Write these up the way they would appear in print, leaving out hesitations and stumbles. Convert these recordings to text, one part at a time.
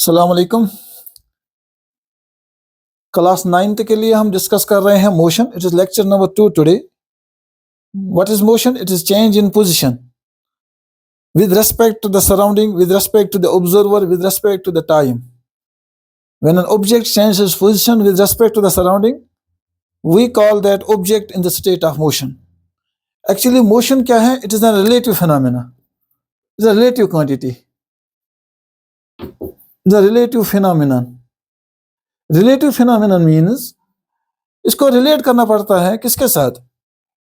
अस्सलाम वालेकुम। Class 9th के लिए हम डिस्कस कर रहे हैं motion. It is lecture number 2 today. What is motion? It is change in position with respect to the surrounding, with respect to the observer, with respect to the time. When an object changes position with respect to the surrounding, we call that object in the state of motion. Actually motion क्या है? It is a relative phenomena. It's a relative quantity. It's a relative phenomenon. Relative phenomenon means इसको relate करना पड़ता है किसके साथ?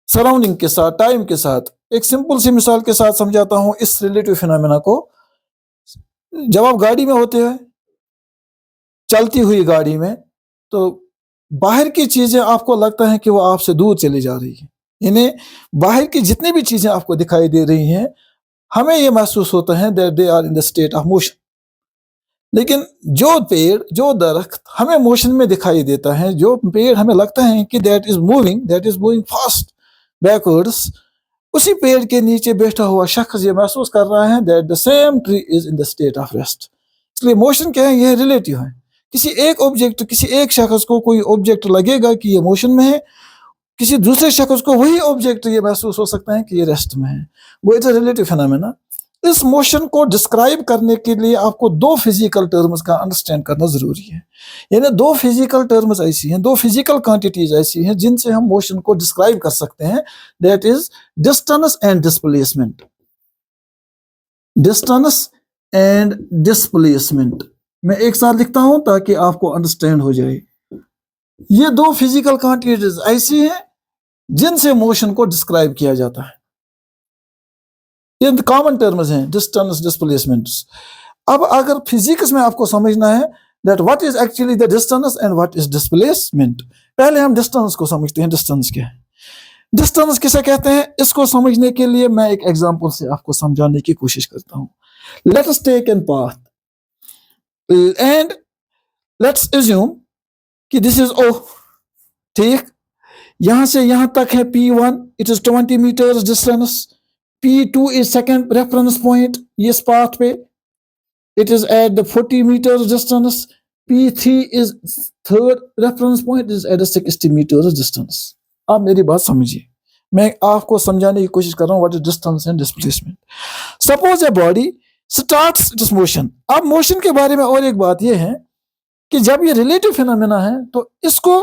Surrounding के साथ, टाइम के साथ। एक सिंपल सी मिसाल के साथ समझाता हूं इस रिलेटिव फिनोमेना को। जब आप गाड़ी में होते हैं, चलती हुई गाड़ी में, तो बाहर की चीजें आपको लगता है कि वो आपसे दूर चली जा रही है, यानी बाहर की जितनी भी चीजें आपको दिखाई दे रही हैं, हमें ये महसूस होता है that they are in the state of motion. लेकिन जो पेड़, जो दरख्त हमें मोशन में दिखाई देता है, जो पेड़ हमें लगता है कि that is moving fast backwards, उसी पेड़ के नीचे बैठा हुआ शख्स ये महसूस कर रहा है that the same tree is in the state of rest. इसलिए मोशन क्या है? यह रिलेटिव है। किसी एक ऑब्जेक्ट, किसी एक शख्स को कोई ऑब्जेक्ट लगेगा कि ये मोशन में है, किसी दूसरे शख्स को वही ऑब्जेक्ट ये महसूस हो सकता है कि ये रेस्ट में है। वो इट्स अ रिलेटिव फिनोमेना। इस मोशन को डिस्क्राइब करने के लिए आपको दो फिजिकल टर्म्स का अंडरस्टैंड करना जरूरी है। यानी दो फिजिकल टर्म्स ऐसी हैं, दो फिजिकल क्वांटिटीज ऐसी हैं जिनसे हम मोशन को डिस्क्राइब कर सकते हैं। That is distance and displacement. Distance and displacement मैं एक साथ लिखता हूं ताकि आपको अंडरस्टैंड हो जाए। ये दो फिजिकल क्वांटिटीज ऐसी हैं जिनसे मोशन को डिस्क्राइब किया जाता है। ये कॉमन टर्म्स हैं, डिस्टेंस, डिस्प्लेसमेंट। अब अगर फिजिक्स में आपको समझना है that what is actually the distance and what is displacement, पहले हम डिस्टेंस को समझते हैं। डिस्टेंस क्या है? डिस्टेंस किसे कहते हैं? इसको समझने के लिए मैं एक एग्जांपल से आपको समझाने की कोशिश करता हूं। Let us take an path and let's assume कि दिस इज ओ, ठीक, यहां से यहां तक है P1, it is 20 meters distance. P2 is second reference point इस पाथ पे, it is at the 40 meters distance. P3 is third reference point, is at a 60 meters distance. आप मेरी बात समझिए, मैं आपको समझाने की कोशिश कर रहा हूँ what is distance and displacement. Suppose a body starts its motion. अब मोशन के बारे में और एक बात यह है कि जब ये रिलेटिव फिनोमेना है तो इसको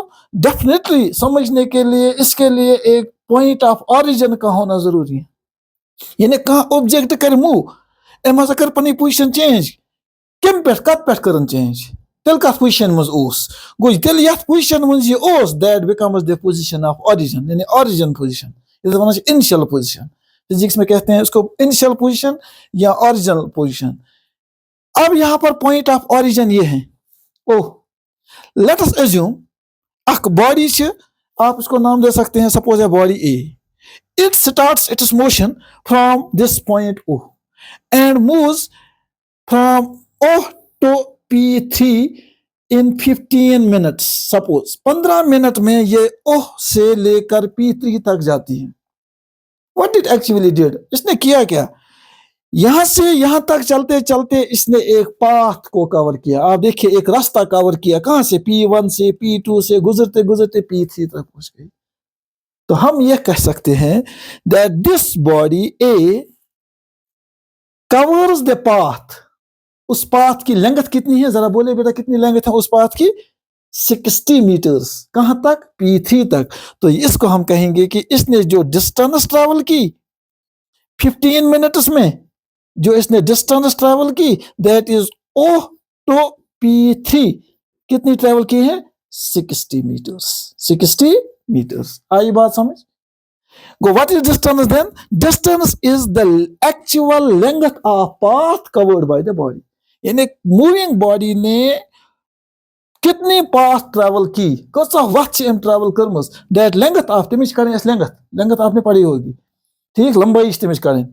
डेफिनेटली समझने के लिए इसके लिए एक पॉइंट ऑफ ऑरिजिन का होना जरूरी है। यानी कहाँ ऑब्जेक्ट कर मूव, एम हसा कर पनी पोजीशन चेंज, कम पे कत पे करन चेंज, तेल कत पोजीशन मज ओस गोज, तेल यत पोजीशन मज ये ओस, that becomes the position of origin, यानी ऑरिजिन पोजीशन। इसे वना इनिशियल पोजीशन, फिजिक्स में कहते हैं इसको इनिशियल पोजीशन या ऑरिजिनल पोजीशन। अब यहाँ पर पॉइंट ऑफ ऑरिजिन ये है, ओह, लेट अस अज्यूम एक बॉडी से, आप इसको नाम दे सकते हैं, suppose a body A. It starts its motion from this point O and moves from O to P3 in 15 minutes. Suppose 15 minute में ये O से लेकर P3 तक जाती है। What did actually did? इसने किया क्या? यहां से यहां तक चलते चलते इसने एक पाथ को कवर किया। आप देखिए, एक रास्ता कवर किया। कहां से? P1 से, P2 से गुजरते गुजरते P3 तक पहुंच गई। तो हम यह कह सकते हैं that this body A covers the path. उस पाथ की लेंथ कितनी है? जरा बोले बेटा, कितनी लेंथ है उस पाथ की? 60 मीटर्स। कहां तक? P3 तक। तो इसको हम कहेंगे कि इसने जो डिस्टेंस ट्रैवल की 15 मिनट्स में, जो इसने डिस्टेंस ट्रैवल की, that is O to P3 कितनी ट्रैवल की है? 60 मीटर्स। 60 meters. आई बात समझ? Go, what is distance then? Distance is the actual length of path covered by the body. यानी मूविंग बॉडी ने कितनी पाथ ट्रैवल की, कसा वक्त एम ट्रैवल करमस, दैट लेंथ ऑफ तमिश करें, इस लेंथ आपने पढ़ी होगी, ठीक, लंबाई तमिश करें,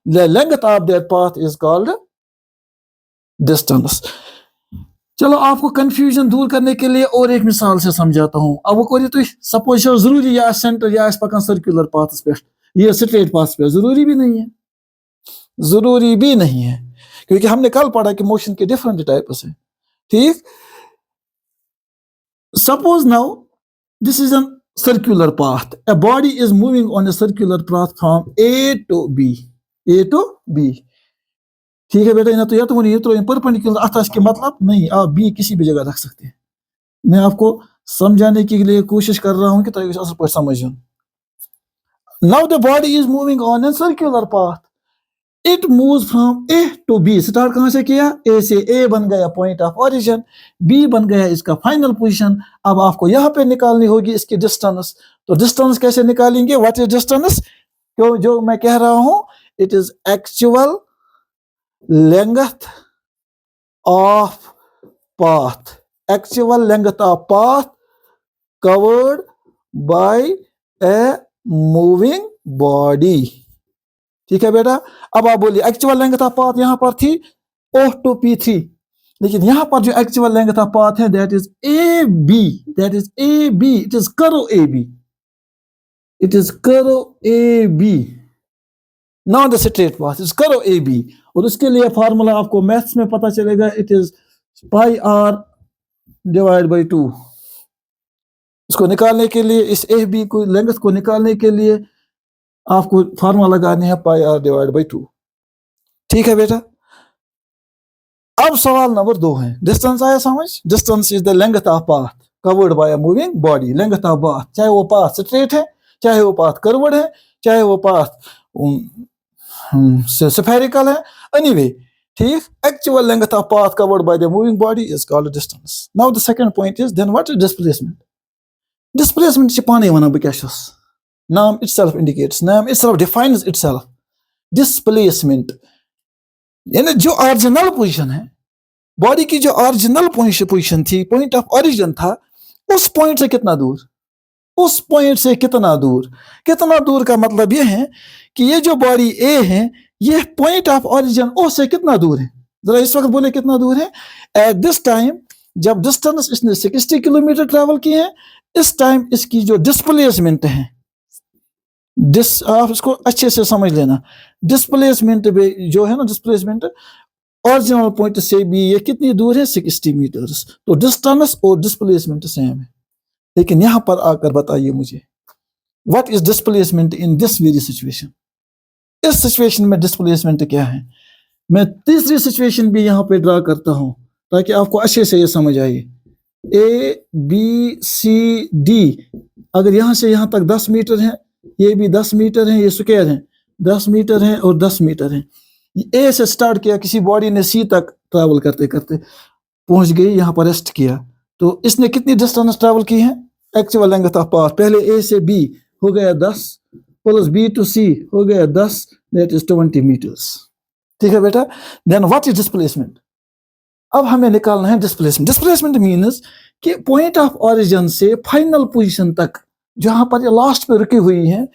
the length of that path is called distance. चलो आपको कंफ्यूजन दूर करने के लिए और एक मिसाल से समझाता हूं। अब वो करिए, तो सपोज जरूरी या सेंटर या पकन सर्कुलर पाथ पे, ये स्ट्रेट पाथ पे, जरूरी भी नहीं है, जरूरी भी नहीं है, क्योंकि हमने कल पढ़ा कि मोशन के डिफरेंट टाइप्स हैं। ठीक. Suppose now this is a circular path. A body is moving on a circular path from A to B. A to B. ठीक है बेटा, ना तो या तो ये तो परपेंडिकुलर आता है, इसके मतलब नहीं आप बी किसी भी जगह रख सकते हैं. मैं आपको समझाने के लिए कोशिश कर रहा हूं कि तो असल पर समझो. Now the body is moving on a circular path. It moves from A to B. Start कहां से किया? A से. A बन गया पॉइंट ऑफ ओरिजिन, B बन गया इसका फाइनल पोजीशन. अब आपको यहाँ पे निकालनी होगी इसकी डिस्टेंस. तो डिस्टेंस कैसे निकालेंगे? What is distance? जो मैं कह रहा हूं, it is actual length of path. Actual length of path covered bye a moving body. ठीक है बेटा. अब आप बोलिए एक्चुअल लेंथ ऑफ पाथ यहां पर थी O to P3, लेकिन यहां पर जो एक्चुअल लेंथ ऑफ पाथ है that is AB. That is AB. It is करो AB. इट इज करो AB. Not the straight path, is करो AB. और उसके लिए फार्मूला आपको मैथ्स में पता चलेगा. It is pi R divide by 2. उसको निकालने के लिए, इस AB को लेंथ को निकालने के लिए आपको फार्मूला लगाने है पाई R डिवाइड बाई 2. ठीक है बेटा. अब सवाल नंबर 2 है. डिस्टेंस आया समझ? Distance is the length of path covered bye a moving body. Length of path, चाहे वो पाथ स्ट्रेट है, चाहे वो पाथ कर्व्ड है, चाहे वो पाथ स्फेरिकल है, एनीवे. ठीक. Actual length of path covered by the moving body is called distance. Now the second point is then what is displacement? Displacement से पाने वना बह क्या छुस. Name itself indicates, name itself defines itself. Displacement यानी जो original position है, body की जो ओरिजिनल पोजीशन थी, पॉइंट ऑफ ओरिजिन था, उस पॉइंट से कितना दूर, उस पॉइंट से कितना दूर. कितना दूर का मतलब ये है कि ये जो बॉडी ए है, ये पॉइंट ऑफ ओरिजिन ओ से कितना दूर है. जरा इस वक्त बोले कितना दूर है. एट दिस टाइम जब डिस्टेंस इसने 60 किलोमीटर ट्रेवल की है, इस टाइम इसकी जो डिस्प्लेसमेंट है, आप इसको अच्छे से समझ लेना. डिस्प्लेसमेंट जो है ना, डिस्प्लेसमेंट ओरिजिनल पॉइंट से भी ये कितनी दूर है? 60 मीटर्स. तो डिस्टेंस और डिस्प्लेसमेंट सेम है. लेकिन यहां पर आकर बताइए मुझे, what is displacement in this very situation? इस सिचुएशन में डिस्प्लेसमेंट क्या है? मैं तीसरी सिचुएशन भी यहां पे ड्रा करता हूं ताकि आपको अच्छे से ये समझ आए. ABCD, अगर यहां से यहां तक 10 मीटर है, ये भी 10 मीटर है, ये स्क्वायर है, 10 मीटर है और 10 मीटर है. ए से स्टार्ट किया, किसी बॉडी ने सी तक ट्रैवल करते करते पहुंच गई, यहाँ पर रेस्ट किया. तो इसने कितनी डिस्टेंस ट्रैवल की है? एक्चुअल लेंथ ऑफ पाथ, पहले ए से बी हो गया 10 प्लस बी टू सी हो गया 10, दैट इज 20 मीटर्स. ठीक है बेटा. Then what is displacement? अब हमें निकालना है डिस्प्लेसमेंट. डिस्प्लेसमेंट मीन्स कि पॉइंट ऑफ ओरिजिन से फाइनल पोजीशन तक जहां पर ये लास्ट पे रुकी हुई है,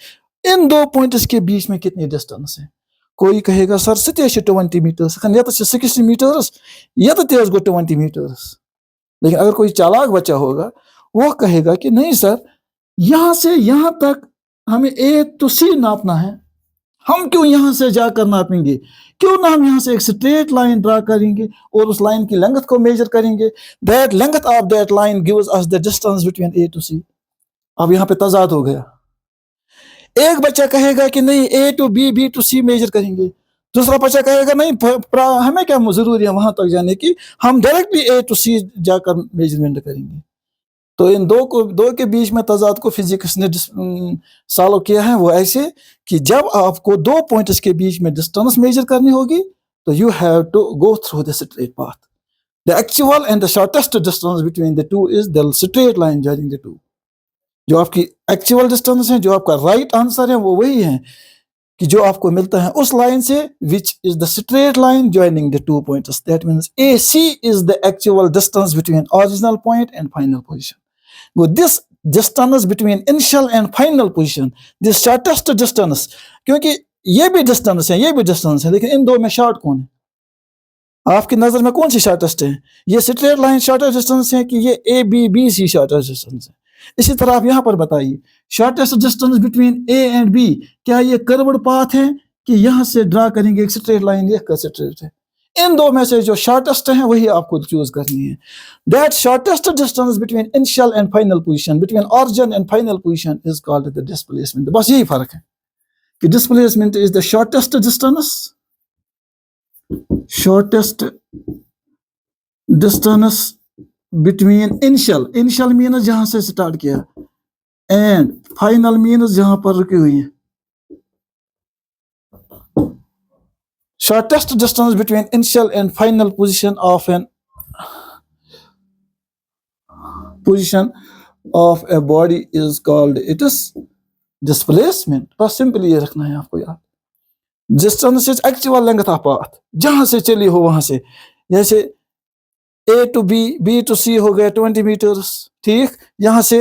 इन दो पॉइंट्स के बीच में कितनी डिस्टेंस है. कोई कहेगा सर सत्य 20 मीटर्स, या तो 60 मीटर्स या तो 20 मीटर्स. लेकिन अगर कोई चालाक बच्चा होगा, वो कहेगा कि नहीं सर, यहां से यहां तक हमें ए टू सी नापना है, हम क्यों यहां से जाकर नापेंगे? क्यों ना हम यहां से एक स्ट्रेट लाइन ड्रा करेंगे और उस लाइन की लेंथ को मेजर करेंगे. That length of that line gives us the distance between A to C. अब यहाँ पे तजाद हो गया. एक बच्चा कहेगा कि नहीं A to B, B to C measure करेंगे. दूसरा बच्चा कहेगा नहीं, हमें क्या जरूरी है वहां तक जाने की, हम डायरेक्टली ए टू सी जाकर मेजरमेंट करेंगे. तो इन दो के बीच में तजाद को फिजिक्स ने सॉल्व किया है. वो ऐसे कि जब आपको दो पॉइंट्स के बीच में डिस्टेंस मेजर करनी होगी, तो you have to go through the straight path. The actual and the shortest distance between the two is the straight line joining the two. जो आपकी एक्चुअल डिस्टेंस है, जो आपका राइट आंसर है, वो वही है कि जो आपको मिलता है उस लाइन से, which is the straight line joining the two points. That means AC is the actual distance between original point and final position. This distance between initial and final position, this shortest distance, क्योंकि ये भी distance है, ये भी distance है, लेकिन इन दो में शॉर्ट कौन है? आपकी नजर में कौन सी शॉर्टेस्ट है? ये स्ट्रेट लाइन शॉर्टेस्ट डिस्टेंस है कि ये ABBC शॉर्टेस्ट डिस्टेंस है? इसी तरह आप यहां पर बताइए, shortest distance between A and B, क्या ये कर्व्ड पाथ है कि यहां से ड्रा करेंगे एक स्ट्रेट लाइन, ये स्ट्रेट है? इन दो में से जो शॉर्टेस्ट है वही आपको चूज करनी है. That shortest distance between initial and final position, between origin and final position is called the displacement. बस यही फर्क है कि displacement is the shortest distance between initial means जहां से स्टार्ट किया and final means जहां पर रुकी हुई है. Shortest distance between initial and final position of a body is called it is displacement. बस सिंपली ये रखना है आपको याद. Distance is actual length of path, जहां से चली हो वहां से. जैसे A to B, B to C हो गया 20 मीटर्स, ठीक. यहाँ से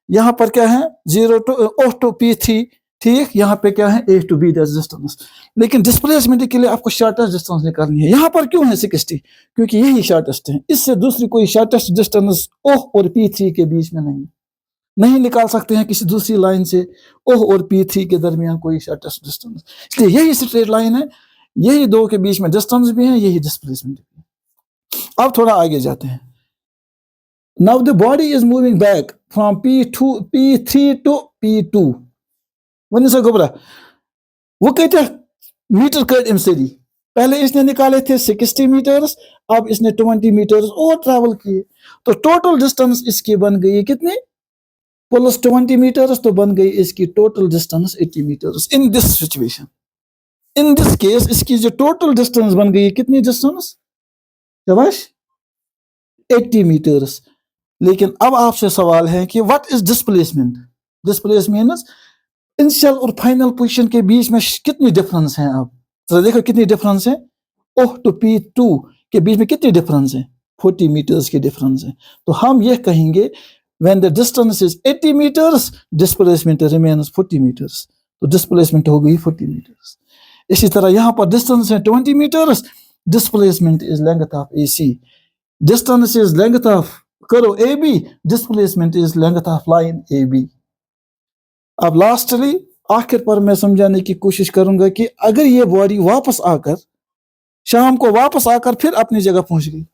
यहाँ पर क्या है 0 to O to P3, ठीक. यहाँ पे क्या है A to B डिस्टेंस. लेकिन डिस्प्लेसमेंट के लिए आपको शॉर्टेस्ट डिस्टेंस निकालनी है. यहाँ पर क्यों है 60? क्योंकि यही शॉर्टेस्ट है. इससे दूसरी कोई शॉर्टेस्ट डिस्टेंस O और P3 के बीच में नहीं निकाल सकते हैं किसी दूसरी लाइन से O और P3 के दरमियान कोई शॉर्टेस्ट डिस्टेंस. इसलिए यही स्ट्रेट लाइन है, यही दो के बीच में डिस्टेंस भी है, यही डिस्प्लेसमेंट भी है. अब थोड़ा आगे जाते हैं. Now the body is moving back from P3 to P2. One से घबरा वो कहते मीटर कट एमसेरी. पहले इसने निकाले थे 60 मीटर्स, अब इसने 20 मीटर्स और ट्रैवल किए, तो टोटल डिस्टेंस इसकी बन गई कितनी प्लस 20 मीटर्स, तो बन गई इसकी total distance 80 meters. In this situation, in this case इसकी जो टोटल डिस्टेंस बन गई कितनी डिस्टेंस 80 मीटर्स. लेकिन अब आपसे सवाल है कि what is displacement. Displacement initial और फाइनल पोजीशन के बीच में कितनी डिफरेंस है. आप जरा देखो कितनी डिफरेंस है. O to P2 के बीच में कितनी डिफरेंस है 40 मीटर्स की डिफरेंस है. तो हम ये कहेंगे when the distance is 80 meters displacement remains 40 meters. तो डिस्प्लेसमेंट हो गई 40 मीटर्स. इसी तरह यहाँ पर डिस्टेंस है 20 meters, displacement is length of AC. Distance is length of करो AB, displacement is length of line AB. अब लास्टली आखिर पर मैं समझाने की कोशिश करूंगा कि अगर ये बॉडी वापस आकर शाम को वापस आकर फिर अपनी जगह पहुंच गई,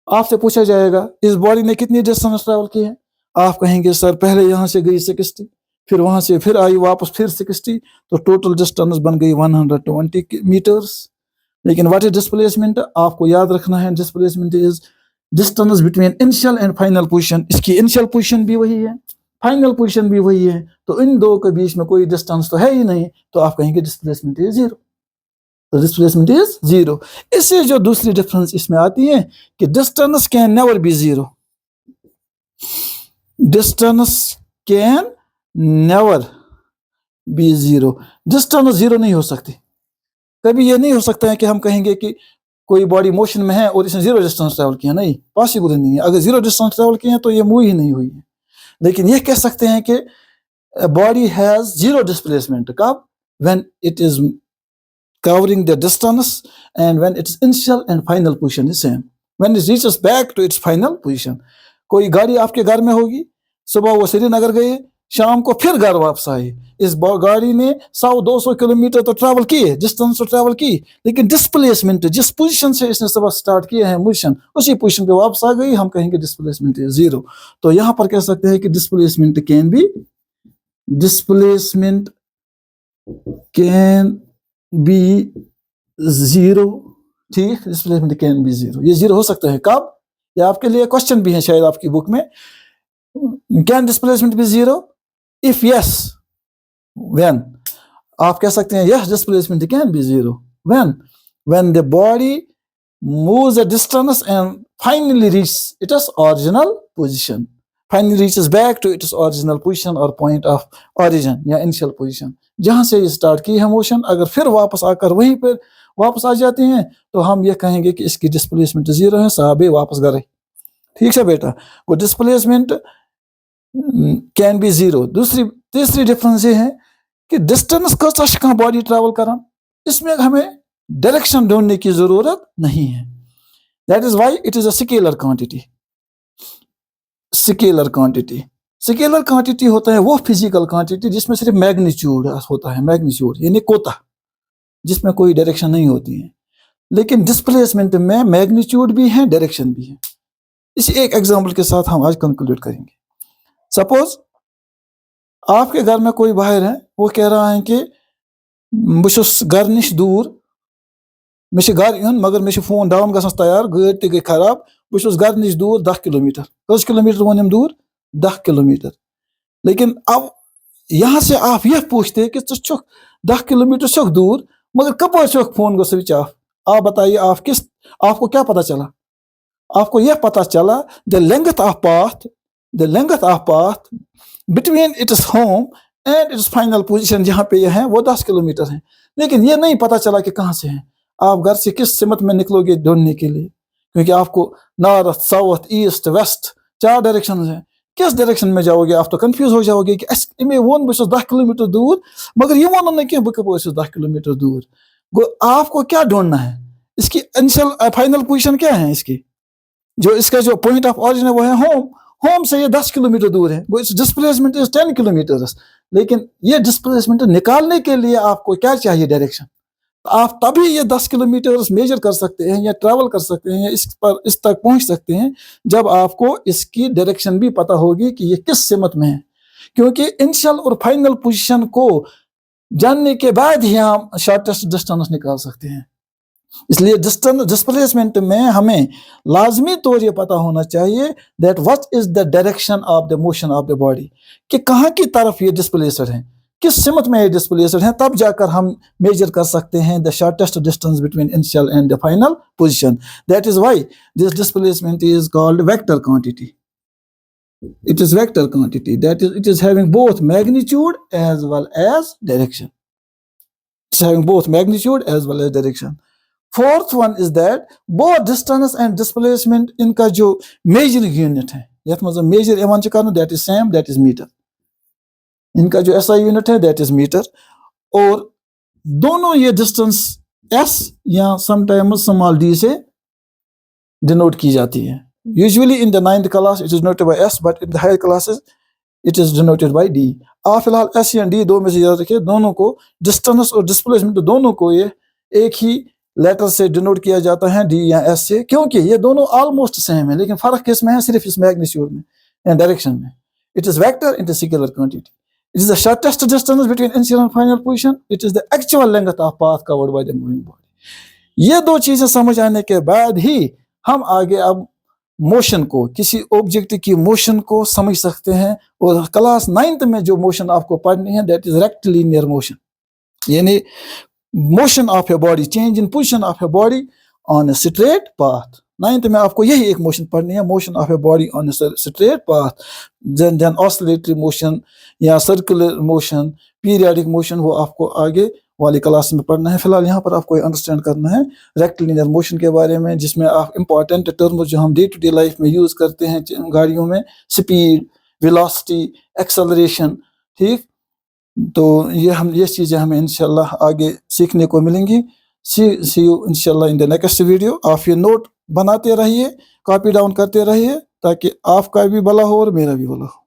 आपसे पूछा जाएगा इस बॉडी ने कितनी डिस्टेंस ट्रैवल की है. आप कहेंगे सर पहले यहां से गई 60, फिर वहां से फिर आई वापस फिर 60, तो टोटल डिस्टेंस बन गई 120 मीटर्स. लेकिन व्हाट इज डिस्प्लेसमेंट आपको याद रखना है. Displacement is distance between initial and final position. इसकी इनिशियल पोजीशन भी वही है, फाइनल पोजीशन भी वही है, तो इन दो के बीच में कोई डिस्टेंस तो है ही नहीं, तो आप कहेंगे डिस्प्लेसमेंट इज 0. तो डिस्प्लेसमेंट इज 0. इससे जो दूसरी डिफरेंस इसमें आती है कि distance can never be 0. Distance can never be 0. Distance 0 नहीं हो सकती. कभी ये नहीं हो सकता है कि हम कहेंगे कि कोई बॉडी मोशन में है और इसने 0 डिस्टेंस ट्रैवल किया. नहीं, पॉसिबल नहीं है. अगर 0 डिस्टेंस ट्रैवल किया है तो ये मूव ही नहीं हुई है. लेकिन ये कह सकते हैं कि बॉडी हैज 0 डिस्प्लेसमेंट. कब? When it is covering the distance and when its initial and final position is same. When it reaches back to its final position. कोई गाड़ी आपके घर में होगी, सुबह वो श्रीनगर गए, शाम को फिर घर वापस आए. इस गाड़ी ने 100-200 किलोमीटर तो ट्रैवल किए, डिस्टेंस तो ट्रैवल की, लेकिन डिस्प्लेसमेंट जिस पोजीशन से इसने सुबह स्टार्ट किया है मोशन, उसी पोजीशन पे वापस आ गई. हम कहेंगे डिस्प्लेसमेंट इज 0. तो यहाँ पर कह सकते हैं कि डिस्प्लेसमेंट कैन बी 0. ठीक, डिस्प्लेसमेंट कैन बी 0. ये 0 हो सकता है. कब? ये आपके लिए क्वेश्चन भी है शायद आपकी बुक में. Can displacement be 0? If yes, when? आप कह सकते हैं yes displacement can be 0 when the body moves a distance and finally reach its original position. Finally reaches back to its original position और पॉइंट ऑफ ओरिजिन या initial position, जहां से ये start की है मोशन. अगर फिर वापस आकर वहीं पर वापस आ जाते हैं तो हम ये कहेंगे कि इसकी डिस्प्लेसमेंट 0 है, साहब वापस गए. ठीक है बेटा, वो डिस्प्लेसमेंट कैन बी 0. तीसरी डिफरेंस ये है कि डिस्टेंस कहाँ बॉडी ट्रैवल करा, इसमें हमें डायरेक्शन ढूंढने की जरूरत नहीं है. That is why it is a scalar quantity. Scalar quantity होता है वो फिजिकल क्वांटिटी जिसमें सिर्फ मैग्नीट्यूड होता है, मैग्नीट्यूड यानी कोता, जिसमें कोई डायरेक्शन नहीं होती है. लेकिन डिस्प्लेसमेंट में मैग्नीट्यूड भी है, डायरेक्शन भी है। इस एक एग्जाम्पल के साथ हम आज कंक्लूड करेंगे। सपोज आपके घर में कोई बाहर है, वो कह रहा है कि बस घर नश दूर, मे घर इन मगर मे फोन डाउन गसन तैयार, गाड़ी ते गई खराब, बस घर नश दूर 10 किलोमीटर। 10 किलोमीटर वन दूर 10 किलोमीटर। लेकिन अब यहाँ से आप यह पूछते हैं कि 10 किलोमीटर छुक दूर, मगर कपर छुक फोन गो स्विच ऑफ। आप बताइए आपको क्या पता चला? आपको यह पता चला the length of path between its home and it's final position, जहाँ पे यह है वो 10 किलोमीटर है। लेकिन ये नहीं पता चला कि कहाँ से है। आप घर से किस सिमत में निकलोगे ढूंढने के लिए, क्योंकि आपको north, south, east, west 4 direction है। किस डायरेक्शन में जाओगे? आप तो कंफ्यूज हो जाओगे कि वो 10 किलोमीटर दूर, मगर ये वो नहीं कि बस 10 किलोमीटर दूर। आपको क्या ढूंढना है? इसकी इनिशियल फाइनल पोजीशन क्या है? इसका जो पॉइंट ऑफ ऑरिजिन है वो है होम से ये 10 किलोमीटर दूर है। वो डिस्प्लेसमेंट इज 10 किलोमीटर। लेकिन ये डिस्प्लेसमेंट निकालने के लिए आपको क्या चाहिए? डायरेक्शन। आप तभी ये 10 किलोमीटर मेजर कर सकते हैं या ट्रैवल कर सकते हैं या इस तक पहुंच सकते हैं जब आपको इसकी डायरेक्शन भी पता होगी कि ये किस सिमत में है। क्योंकि इनिशियल और फाइनल पोजीशन को जानने के बाद ही हम शॉर्टेस्ट डिस्टेंस निकाल सकते हैं। इसलिए डिस्प्लेसमेंट में हमें लाजमी तौर ये पता होना चाहिए that what is the direction of the motion of the body, कि कहाँ की तरफ ये डिस्प्लेसड है, किस सिमत में ये डिस्प्लेसड है। तब जाकर हम मेजर कर सकते हैं the shortest distance between initial and the final position. That is why this displacement is called vector quantity. It is vector quantity, that is, it is having both magnitude as well as direction. It's having both magnitude as well as direction. Fourth one is that both distance and displacement इनका जो measuring unit है, यह मतलब measure एवं करना, that is same, that is meter. इनका जो SI unit है that is meter। और दोनों ये distance S या sometimes small d से denote की जाती है। Usually in the 9th class it is denoted by S, but in the higher classes it is denoted by D. आप फिलहाल S या D दो में से याद रखिए, दोनों को डिस्टेंस और डिस्प्लेसमेंट दोनों को ये एक ही लेटर से डिनोट किया जाता है, D या S से, क्योंकि ये दोनों ऑलमोस्ट सेम है। लेकिन फर्क किस में है? सिर्फ इस मैग्नीट्यूड में या डायरेक्शन में। It is vector into scalar quantity. It is the shortest distance between initial and final position. It is the actual length of path covered by the moving body. ये दो चीजें समझ आने के बाद ही हम आगे अब मोशन को, किसी ऑब्जेक्ट की मोशन को समझ सकते हैं। और क्लास 9th में जो मोशन आपको पढ़नी है दैट इज रेक्टिलिनियर मोशन, यानी motion of a body, change in position of a body on a straight path. 9th में आपको यही एक मोशन पढ़नी है, motion of a body on a straight path. Then oscillatory motion या circular motion, periodic motion, वो आपको आगे वाली क्लास में पढ़ना है। फिलहाल यहाँ पर आपको अंडरस्टैंड करना है रेक्टिलिनियर मोशन के बारे में, जिसमें आप इंपॉर्टेंट टर्म जो हम डे टू डे लाइफ में यूज करते हैं गाड़ियों में, स्पीड, वेलोसिटी, एक्सेलरेशन, ठीक। तो ये चीज़ें हमें इंशाल्लाह आगे सीखने को मिलेंगी। सी यू इंशाल्लाह इन द नेक्स्ट वीडियो। आप ये नोट बनाते रहिए, कॉपी डाउन करते रहिए, ताकि आपका भी भला हो और मेरा भी भला हो।